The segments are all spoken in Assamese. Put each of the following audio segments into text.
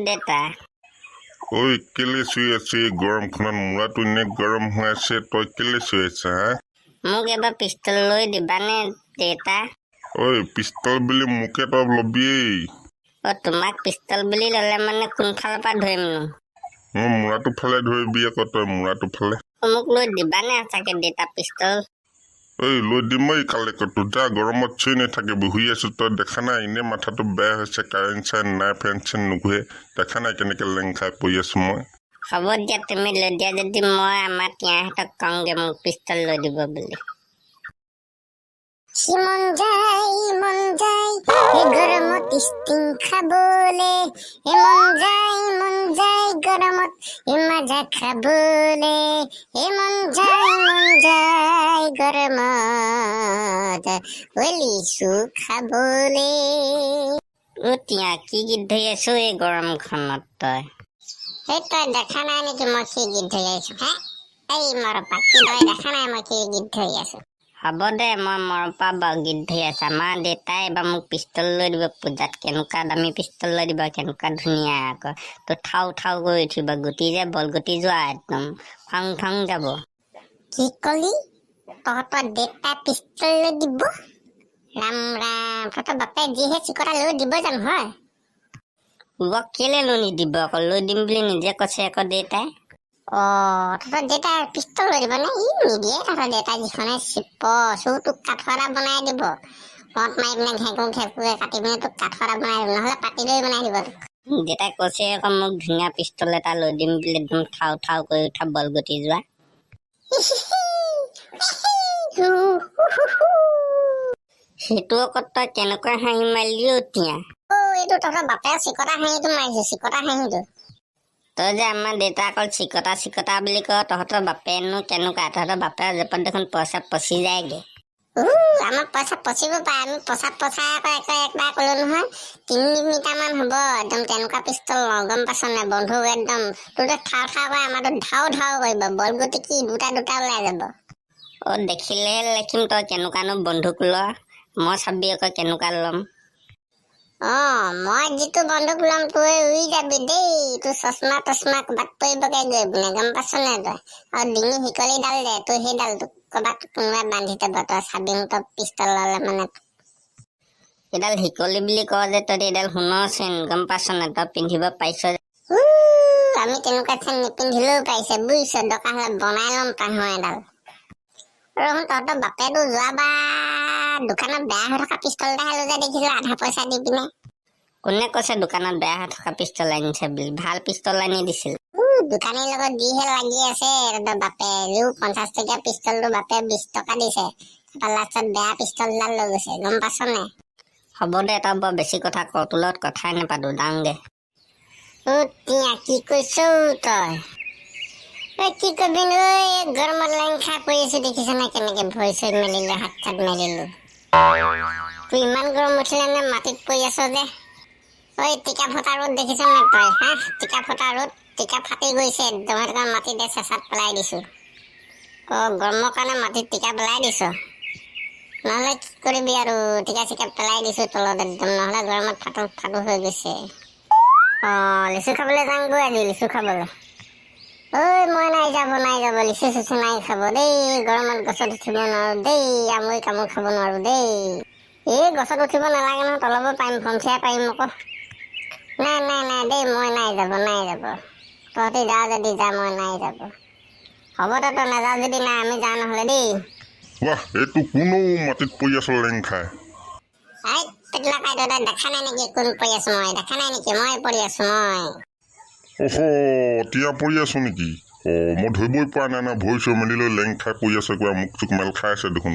দেতা ঐ কেলে চুই আছে গৰমখনত মূৰাটো এনে গৰম হৈ আছে তই কেলে চুই আছা হা মোক এবাৰ পিষ্টল লৈ দিবানে দেতা ঐ পিষ্টল বুলি মোকে তই ল'বিয়েই তোমাক পিষ্টল বুলি ল'লে মানে কোনফালৰ পৰা ধৰিমনো মই মূৰাটো ফালে ধৰিবি আকৌ তই মূৰাটো ফালে মোক লৈ দিবানে সঁচাকে দেতা পিষ্টল ঐ লৈ দিম মই কালেকতো যা গৰমত চুই নাথাকে বহি আছো তই দেখা নাই এনেই মাথাটো বেয়া হৈছে কাৰেণ্ট চাৰেণ্ট নাই ফেন চেন নুঘূৰে দেখা নাই কেনেকৈ লেং খাই পৰি আছো মই হ'ব দিয়া তুমি লৈ দিয়া যদি মই আমাৰ তিয়াহঁতক কওঁগে মোক পিষ্টল লৈ দিব বুলি মন যায় এই গৰমত ষ্টিং খাবলে মন যায় গৰমত মাজা খাবলে মন যায় গৰমত লিচু খাবলে তিয়া কি গীত ধৰি আছো এই গৰমখনত তই দেখা নাই নেকি মই কি গীত ধৰি আছো হে এই মৰপা কি তই দেখা নাই মই কি গীত ধৰি আছো হ'ব দে মই মৰপা বাৰু গীত ধৰি আছো আমাৰ দেউতাই এবাৰ মোক পিষ্টল লৈ দিব পূজাত কেনেকুৱা দামী পিষ্টল লৈ দিব কেনেকুৱা ধুনীয়া আকৌ তো ঠাউ কৰি উঠিব গুটি যে বলগুটি যোৱা একদম ফাং যাব কি কলি তহঁতৰ দেউতাই পিষ্টল লৈ দিব ৰাম তহঁতৰ বাপে যিহে চিকটা লৈ দিব জানো হয় কেলে লৈ নিদিব আকৌ লৈ দিম বুলি নিজে কৈছে আকৌ দেউতাই তহঁতৰ দেউতাই পিষ্টল লৈ দিব নে নিদিয়ে তহঁতৰ দেউতাই যিখনে চিপ তোক কাঠৰ এটা বনাই দিব মদ মাৰি পিনে ঘেঁকুৰে কাটি পিনে তোক কাঠৰ এটা বনাই দিব নহ'লে পাতি লৈ বনাই দিব তোক দেউতাই কৈছে আকৌ মোক ধুনীয়া পিষ্টল এটা লৈ দিম বুলি একদম ঠাউ কৰি উঠা বলগুটি যোৱা সেইটো আকৌ তই কেনেকৈ হাঁহি মাৰিলি এতিয়া এইটো তহঁতৰ বাপে চিকটা হাঁহিটো মাৰিছে চিকটা হাঁহিটো তই যে আমাৰ দেউতা অকল চিকটা বুলি কয় তহঁতৰ বাপেনো কেনেকুৱা তহঁতৰ বাপেৰ জেপত দেখোন পইচা পচি যায়গে আমাৰ পইচা পচিব পাৰে আমি পচাই আকৌ একবাৰ কলো নহয় 3 মিটাৰমান হ'ব একদম তেনেকুৱা পিষ্টল গম পাইছ নাই বন্ধু একদম তোৰ ঠাও কৰি আমাৰতো ধাও কৰিব বলগুটি কি দুটা ওলাই যাব দেখিলেহে লেখিম তই কেনেকুৱানো বন্ধুক ল মই চাবি আকৌ কেনেকুৱা ল'ম মই যিটো বন্ধুক ল'ম তই উৰি যাবি দেই তোৰ চশমা ক'ৰবাত পৰিবগে গৈ পিনে গম পাইছ নাই তই আৰু ডিঙি শিকলিডাল দে তই সেইডাল তোক ক'ৰবাত কোনোবাই বান্ধি থব তই চাবি তই পিষ্টল ল'লে মানে এইডাল শিকলি বুলি কওঁ যে তই এইডাল সোণৰ চেন গম পাইছ নাই তই পিন্ধিব পাৰিছ আমি তেনেকুৱা চেন নিপিন্ধিলেও পাৰিছে বুজিছ দৰকাৰ হ'লে বনাই ল'ম তাহোঁ এডাল তহঁতৰ বাপেতো যোৱাবাৰ দোকানত বেয়া হৈ থকা পিষ্টল এটা লৈ যায় দেখিছো আধা পইচা দি পিনে কোনে কৈছে দোকানত বেয়া হৈ থকা পিষ্টল আনিছে বুলি ভাল পিষ্টল আনি দিছিল দোকানীৰ লগত যিহে লাগি আছে তহঁতৰ বাপে 50 টকীয়া পিষ্টলটো বাপে 20 টকা দিছে লাষ্টত বেয়া পিষ্টলডাল লৈ গৈছে গম পাইছ নাই হ'ব দে তই বৰ বেছি কথা ক তোৰ লগত কথাই নাপাতো ডাঙগে কি কৈছ তই কি কবি গৰমত লেং খাই পৰি আছো দেখিছ নাই কেনেকে ভৰি চৰি মেলিলো হাত চাত মেলিলো তুই ইমান গৰম উঠিলে নে মাটিত পৰি আছ যে টিকা ফটা ৰ'দ দেখিছ নাই তই টিকা ফটা ৰ'দ টিকা ফাটি গৈছে একদম সেইটো মাটিতে চেঁচাত পেলাই দিছো গৰমৰ কাৰণে মাটিত টিকা পেলাই দিছ নহ'লে কি কৰিবি আৰু টিকা চিকা পেলাই দিছো তলত একদম নহ'লে গৰমত ফাটো হৈ গৈছে লিচু খাবলৈ যাম গৈ আজি লিচু খাবলৈ মই নাই যাব লিচু চিচু নাই খাব দেই গৰমত গছত উঠিব নোৱাৰো দেই আমৈ কামুৰ খাব নোৱাৰো দেই গছত উঠিব নালাগে নহয় তলব পাৰিম ফমচিয়াই পাৰিম আকৌ নাই দেই মই নাই যাব তহঁতি যাওঁ যদি যা মই নাই যাব হ'ব তই নাযাওঁ যদি নাই আমি যাওঁ নহ'লে দেই এইটো কোনো মাটিত পৰি আছ লেং খাই পেটলা খাই তই দেখা নাই নেকি কোন পৰি আছো মই দেখা নাই নেকি মই পৰি আছো তিয়া পৰি আছো নেকি মই ধৰিবই পৰা নাই না ভৰি চৰি মেলি লৈ লেং খাই পৰি আছে কিবা মুখ চুক মেল খাই আছে দেখোন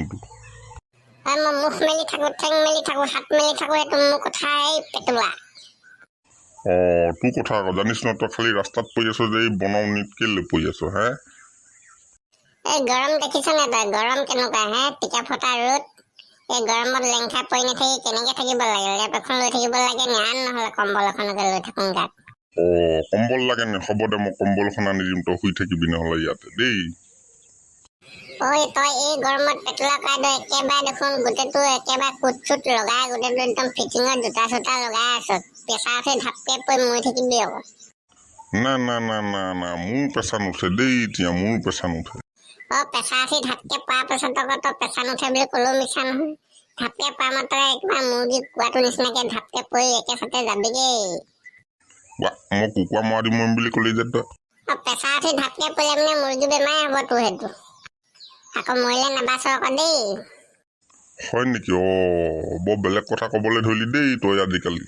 মই মুখ মেলি থাকো ঠেং মেলি থাকো হাত মেলি থাকো এইটো মোৰ কথাই পেটলা তোৰ কথা আকৌ জানিছ ন তই খালি ৰাস্তাত পৰি আছ যে এই বনাওনিত কেলে পৰি আছ গৰম দেখিছ নে তই গৰম কেনেকুৱা টিকা ফটা ৰ'দ এই গৰমত লেং খাই পৰি নাথাকি কেনেকে থাকিব লাগে লেপ এখন লৈ থাকিব লাগে নিয়ান নহ'লে কম্বল এখনকে লৈ থাকো গাত কম্বল লাগে নে হ'ব দে মই কম্বল এখন আনি দিম তই শুই থাকিবি নহ'লে ইয়াতে দেই ঐ তই এই গৰমত পেটলা কাইদ একেবাৰে দেখোন গোটেইটো একেবাৰে কুট চুট লগাই গোটেইটো একদম ফিটিঙৰ জোতা চোতা লগাই আছ পেছা উঠি ঢাপকে পৰি মৰি থাকিবি আকৌ না মোৰ পেছা নুঠে দেই এতিয়া মোৰ পেছা নুঠে পেছা উঠি ঢাপকে পৰা পাছত আকৌ তই পেছা নুঠে বুলি ক'লেও মিছা নহয় ঢাপকে পৰা মাত্ৰে একেবাৰে মুৰ্গী কুকুৰাটোৰ নিচিনাকে ঢাপকে পৰি একে চাতে যাবিগেই মই কুকুৰা মৰা দি মৰিম বুলি ক'লি যে তই পেছা উঠি ঢাপকে পৰিলে মানে মুৰ্গী বেমাৰে হ'ব তোৰ সেইটো আকৌ মৰিলে নাবাচ আকৌ দেই হয় নেকি বৰ বেলেগ কথা ক'বলৈ ধৰিলি দেই তই আজিকালি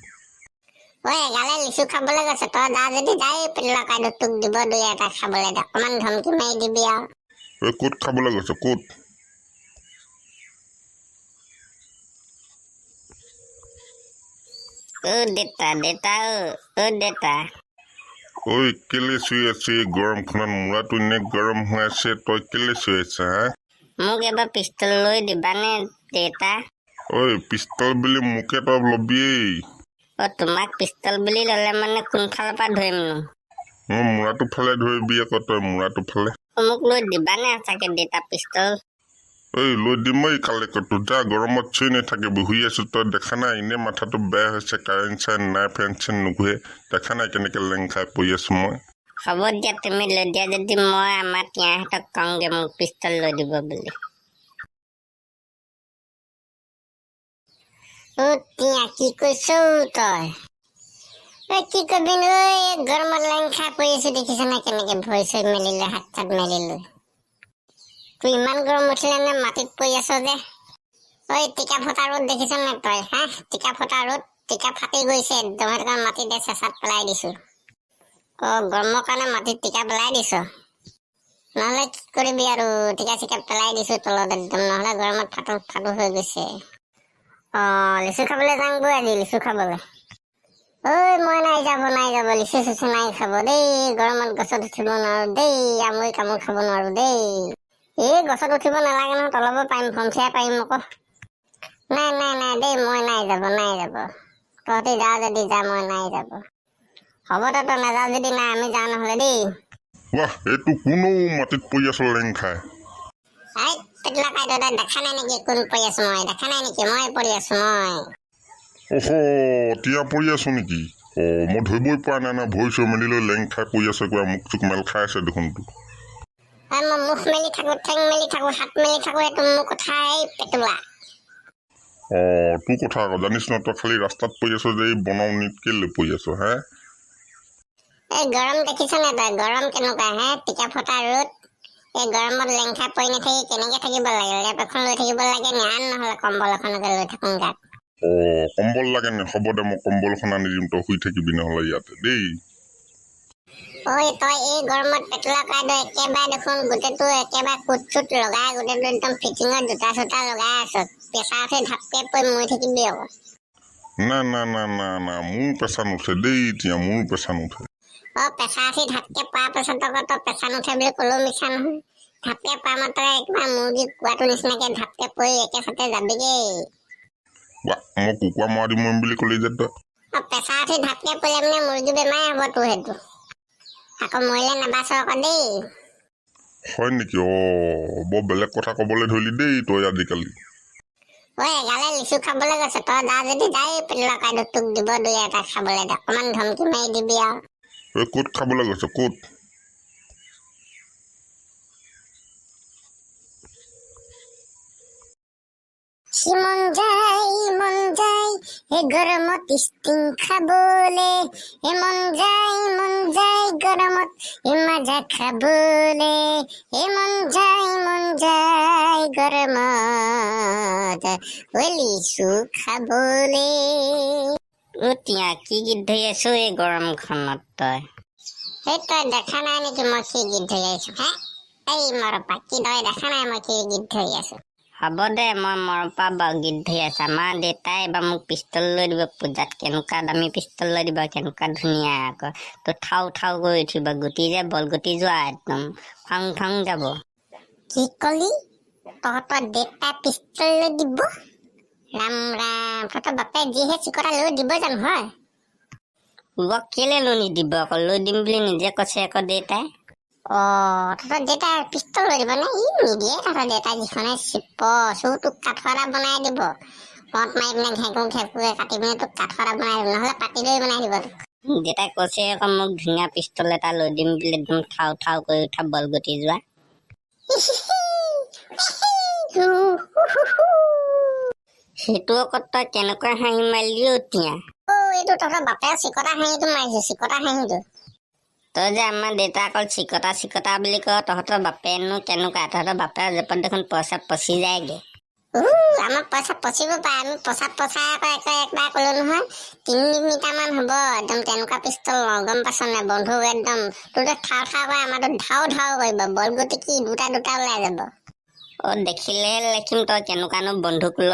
এগালে লিচু খাবলৈ গৈছে তই যা যদি যাই পেটলা কাইদ তোক দিব দুই এটা খাবলৈ অকমান ধমকি মাৰি দিবি আৰু ক'ত খাবলৈ গৈছে ক'ত দেতা ঐ কেলে চুই আছে গৰমখনত মূৰাটো এনে গৰম হৈ আছে তই কেলে চুই আছা হা মোক এবাৰ পিষ্টল লৈ দিবানে দেতা ঐ পিষ্টল বুলি মোকে তই ল'বিয়েই তোমাক পিষ্টল বুলি ল'লে মানে কোনফালৰ পৰা ধৰিমনো মই মূৰাটো ফালে ধৰিবি আকৌ তই মূৰাটো ফালে মোক লৈ দিবানে সঁচাকে দেতা পিষ্টল লৈ দিম কালেকটো যা গৰমত চুই নাথাকিবি শুই আছো তই দেখা নাই এনে মাথাটো বেয়া হৈছে কাৰেণ্ট চাৰেণ্ট নাই ফেন চেন নুঘূৰে দেখা নাই কেনেকে লেং খাই পৰি আছো মই হ'ব দিয়া তুমি লৈ দিয়া যদি মই আমাৰ তিয়াহঁতক কওঁগে মোক পিষ্টল লৈ দিব বুলি তিয়া কি কৈছ তই কি কবি গৰমত লেং খাই পৰি আছো দেখিছ নে কেনেকে ভৰি চৰি মেলিলৈ হাত চাত মেলিলৈ তুই ইমান গৰম উঠিলে নে মাটিত পৰি আছ যে টিকা ফটা ৰ'দ দেখিছ নে তই হা টিকা ফটা ৰ'দ টিকা ফাটি গৈছে একদম সেইটো মাটিতে চেঁচাত পেলাই দিছো গৰমৰ কাৰণে মাটিত টিকা পেলাই দিছ নহ'লে কি কৰিবি আৰু টিকা চিকা পেলাই দিছো তলত একদম নহ'লে গৰমত ফাটো হৈ গৈছে লিচু খাবলৈ যাওঁ বৈ আজি লিচু খাবলৈ মই নাই যাব লিচু চিচু নাই খাব দেই গৰমত গছত উঠিব নোৱাৰো দেই আমৈ কামোৰ খাব নোৱাৰো দেই গছত উঠিব নালাগে নহয় তলব পাৰিম ফমচিয়াই পাৰিম আকৌ নাই দেই মই নাই যাব তহঁতি যাওঁ যদি যা মই নাই যাব হ'ব তই নাযাওঁ যদি নাই আমি যাওঁ নহ'লে দেই এইটো কোনো মাটিত পৰি আছ লেং খাই পেটলা কাইদ দেখা নাই নেকি কোন পৰি আছো মই দেখা নাই নেকি মই পৰি আছো তিয়া পৰি আছো নেকি মই ধৰিবই পৰা নাই ভৰি চৰি মেলি লৈ লেং খাই পৰি আছো কিবা মুখ চুক মেল খাই আছে দেখোন মই মুখ মেলি থাকো ঠেং মেলি থাকো হাত মেলি থাকো এইটো মোৰ কথাই পেটলা তোৰ কথা আকৌ জানিছ ন তই খালি ৰাস্তাত পৰি আছ যে এই বনাওনিত কেলে পৰি আছ হে গৰম দেখিছ নে তই গৰম কেনেকুৱা হে টিকা ফটা ৰ'দ গৰমত লেং খাই পৰি নাথাকি কেনেকে থাকিব লাগে লেপ এখন লৈ থাকিব লাগে আন নহ'লে কম্বল এখনকে লৈ থাকো গাত কম্বল লাগে নে হ'ব দে মই কম্বল এখন আনি দিম তই শুই থাকিবি নহ'লে ইয়াতে দেই তই এই গৰমত পেটলা কাইদ একেবাৰে দেখোন গোটেইটো একেবাৰে কুট চুট লগাই গোটেইটো একদম ফিটিঙৰ জোতা চোতা লগাই আছ পেছা উঠি ঢাপকে পৰি মৰি থাকিবি আকৌ না মোৰ পেছা নুঠে দেই এতিয়া মোৰ পেছা নুঠে পেছা উঠি ঢাপকে পৰা পাছত আকৌ তই পেছা নুঠে বুলি ক'লেও মিছা নহয় ঢাপকে পৰা মাত্ৰে একেবাৰে মুৰ্গী কুকুৰাটোৰ নিচিনাকে ঢাপকে পৰি একে চাতে যাবিগেই মই কুকুৰা মৰা দি মৰিম বুলি ক'লি যে তই পেছা উঠি ঢাপকে পৰিলে মানে মুৰ্গী বেমাৰে হ'ব তোৰ সেইটো আকৌ মৰিলে নাবাচ আকৌ দেই হয় নেকি বৰ বেলেগ কথা ক'বলৈ ধৰিলি দেই তই আজিকালি এগালে লিচু খাবলৈ গৈছে তই যা যদি যাই পেটলা কাইদ তোক দিব দুই এটা খাবলৈ অকমান ধমকি মাৰি দিবি আৰু ক'ত খাবলৈ গৈছে ক'ত মন যায় গৰমত ষ্টিং খাবলে মন যায় গৰমত মাজা খাবলে মন যায় গৰমত লিচু খাবলে তিয়া কি গীত ধৰি আছো এই গৰমখনত তই দেখা নাই নেকি মই কি গীত ধৰি আছো এই মৰপা কি তই দেখা নাই মই কি গীত ধৰি আছো হ'ব দে মই মৰপা বাৰু গীত ধৰি আছো আমাৰ দেউতাই এবাৰ মোক পিষ্টল লৈ দিব পূজাত কেনেকুৱা দামী পিষ্টল লৈ দিব কেনেকুৱা ধুনীয়া আকৌ তো ঠাউ কৰি উঠিব গুটি যে বল গুটি যোৱা একদম ফাং যাব কি কলি তহঁতৰ দেউতাই পিষ্টল লৈ দিব ৰাম তহঁতৰ বাপে যিহে চিকটা লৈ দিব জানো হয় কেলে লৈ নিদিব আকৌ লৈ দিম বুলি নিজে কৈছে আকৌ দেউতাই তহঁতৰ দেউতাই পিষ্টল লৈ দিব নে? নিদিয়ে, তহঁতৰ দেউতাই যিখনে চিপ চৌ তোক কাঠৰ এটা বনাই দিব। মদ মাৰি পিনে ঘেকুৰে কাটি পিনে তোক কাঠৰ এটা বনাই দিব, নহ'লে পাতি লৈ বনাই দিব তোক। দেউতাই কৈছে আকৌ মোক ধুনীয়া পিষ্টল এটা লৈ দিম বুলি একদম ঠাও ঠাও কৰি উঠা বলগতি যোৱা। সেইটো আকৌ তই কেনেকৈ হাঁহি মাৰিলি এতিয়া? এইটো তহঁতৰ বাপে চিকটা হাঁহিটো মাৰিছে, চিকটা হাঁহিটো। তই যে আমাৰ দেউতা অকল চিকটা বুলি কয়, তহঁতৰ বাপেনো কেনেকুৱা? তহঁতৰ বাপেৰ জেপত দেখোন পইচা পচি যায়গে। আমাৰ পইচা পচিব পাৰে, আমি পচাই আকৌ একবাৰ কলো নহয় 3 মিটাৰমান হ'ব, একদম তেনেকুৱা পিষ্টল গম পাইছ নাই বন্ধু? একদম তোৰ ঠাও ঠাও কৰে, আমাৰতো ধাও ধাও কৰিব, বলগুটি কি দুটা ওলাই যাব। দেখিলেহে দেখিম তই কেনেকুৱানো বন্ধুক ল,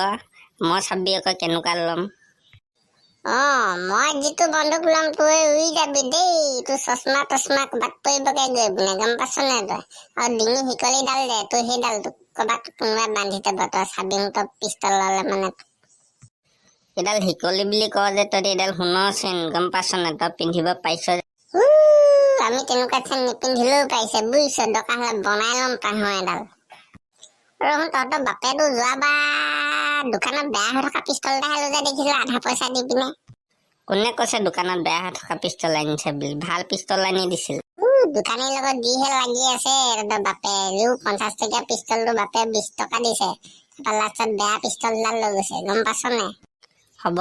মই চাবি আকৌ কেনেকুৱা ল'ম। মই যিটো বন্ধুক ল'ম তই উৰি যাবি দেই, তোৰ চশমা তচমা ক'ৰবাত পৰিবগে গৈ পিনে, গম পাইছ নাই তই? আৰু ডিঙি শিকলিডাল দে, তোৰ সেইডাল ক'ৰবাত কোনোবাই বান্ধি থব, তই চাবি তই পিষ্টল ল'লে মানে। এইডাল শিকলি বুলি কয় যে তই এইডাল সোণৰ চেন, গম পাইছ নাই? তই পিন্ধিব পাৰিছ। আমি তেনেকুৱা চেন নিপিন্ধিলেও পাৰিছে বুজিছ, দৰকাৰ হ'লে বনাই ল'ম তাহোঁ এডাল। তহঁতৰ বাপেতো যোৱাবাৰ দোকানত বেয়া হৈ থকা পিষ্টল এটাহে লৈ যায় দেখিছিলো, আধা পইচা দি পিনে। কোনে কৈছে দোকানত বেয়া হৈ থকা পিষ্টল আনিছে বুলি? ভাল পিষ্টল আনি দিছিল। দোকানীৰ লগত যিহে লাগি আছে তহঁতৰ বাপে, 50 টকীয়া পিষ্টলটো বাপে 20 টকা দিছে, তাৰপৰা লাষ্টত বেয়া পিষ্টলডাল লৈ গৈছে, গম পাইছ নাই? হ'ব